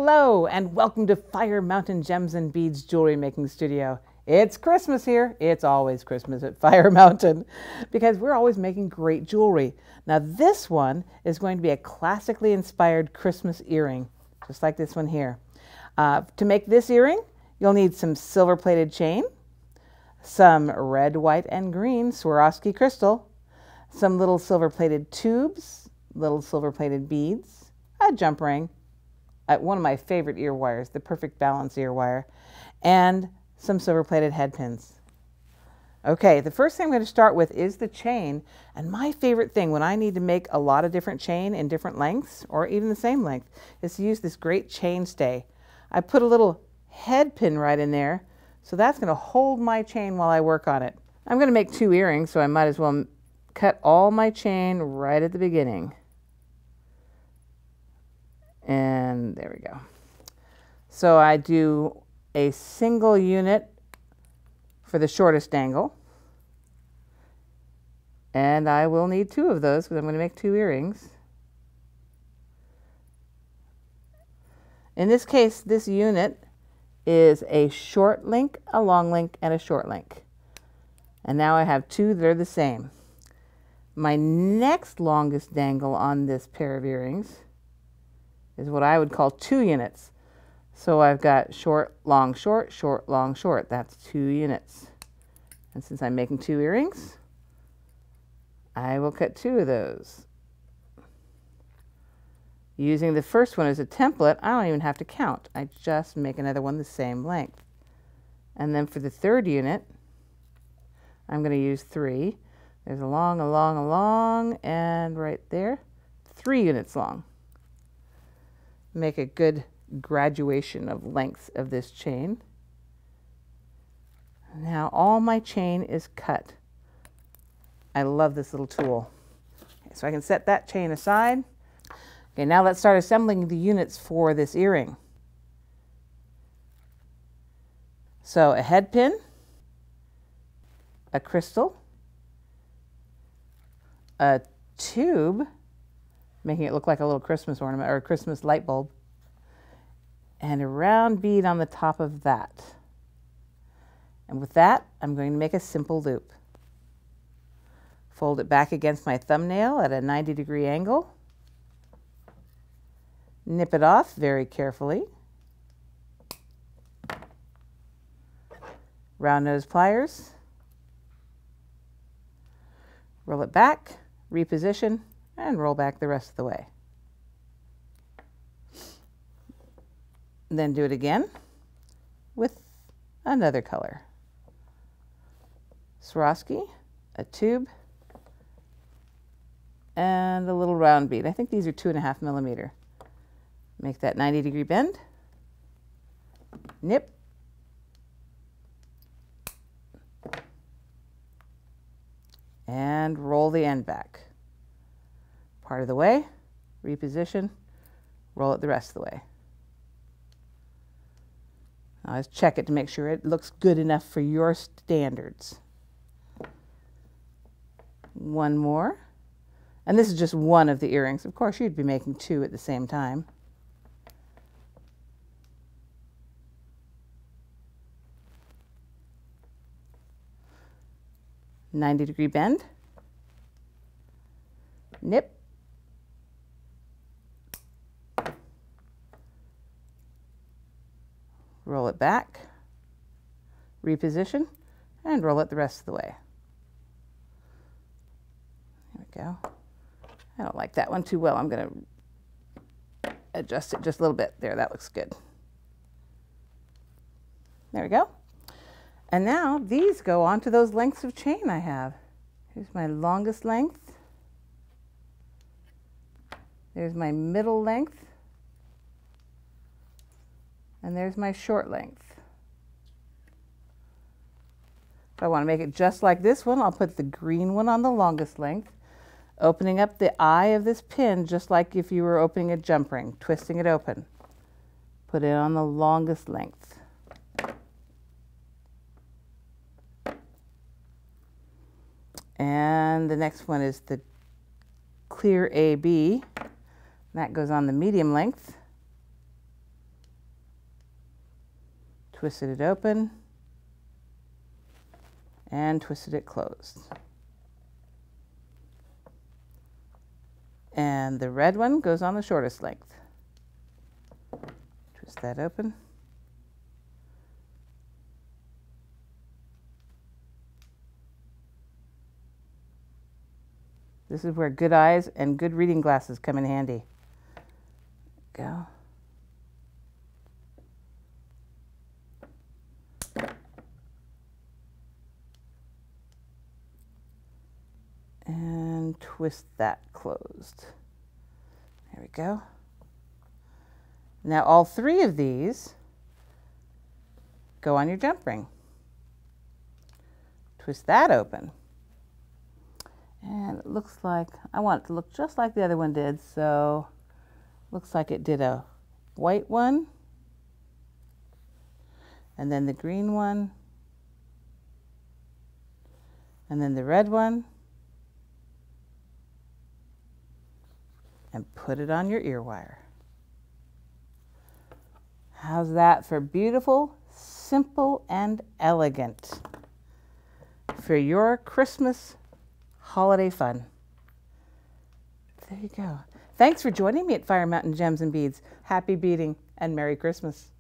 Hello and welcome to Fire Mountain Gems and Beads Jewelry Making Studio. It's Christmas here. It's always Christmas at Fire Mountain because we're always making great jewelry. Now this one is going to be a classically inspired Christmas earring, just like this one here. To make this earring, you'll need some silver-plated chain, some red, white, and green Swarovski crystal, some little silver-plated tubes, little silver-plated beads, a jump ring, one of my favorite ear wires, the Perfect Balance ear wire, and some silver-plated head pins. Okay, the first thing I'm going to start with is the chain, and my favorite thing when I need to make a lot of different chain in different lengths, or even the same length, is to use this great chain stay. I put a little head pin right in there, so that's going to hold my chain while I work on it. I'm going to make 2 earrings, so I might as well cut all my chain right at the beginning. And there we go. So I do a single unit for the shortest angle. And I will need 2 of those because I'm going to make 2 earrings. In this case, this unit is a short link, a long link, and a short link. And now I have 2 that are the same. My next longest dangle on this pair of earrings is what I would call 2 units. So I've got short, long, short, short, long, short. That's 2 units. And since I'm making 2 earrings, I will cut 2 of those. Using the first one as a template, I don't even have to count. I just make another one the same length. And then for the 3rd unit, I'm going to use 3. There's a long, a long, a long, and right there, 3 units long. Make a good graduation of lengths of this chain. Now all my chain is cut. I love this little tool. Okay, so I can set that chain aside. Okay, now let's start assembling the units for this earring. So a head pin, a crystal, a tube, making it look like a little Christmas ornament or a Christmas light bulb, and a round bead on the top of that. And with that, I'm going to make a simple loop. Fold it back against my thumbnail at a 90-degree angle. Nip it off very carefully. Round nose pliers. Roll it back, reposition, and roll back the rest of the way. Then do it again with another color. Swarovski, a tube, and a little round bead. I think these are 2.5 millimeter. Make that 90-degree bend. Nip. And roll the end back. Part of the way, reposition, roll it the rest of the way. Now let's check it to make sure it looks good enough for your standards. One more. And this is just one of the earrings. Of course, you'd be making 2 at the same time. "90-degree bend. Nip. Roll it back, reposition, and roll it the rest of the way. There we go. I don't like that one too well. I'm going to adjust it just a little bit. There, that looks good. There we go. And now these go onto those lengths of chain I have. Here's my longest length. There's my middle length. And there's my short length. If I want to make it just like this one, I'll put the green one on the longest length, opening up the eye of this pin just like if you were opening a jump ring, twisting it open. Put it on the longest length. And the next one is the clear AB. That goes on the medium length. twisted it open, and twisted it closed. And the red one goes on the shortest length. Twist that open. This is where good eyes and good reading glasses come in handy. Go. And twist that closed. There we go. Now all three of these go on your jump ring. Twist that open. And it looks like, I want it to look just like the other one did, so looks like it did a white one, and then the green one, and then the red one, and put it on your ear wire. How's that for beautiful, simple, and elegant for your Christmas holiday fun? There you go. Thanks for joining me at Fire Mountain Gems and Beads. Happy beading and Merry Christmas.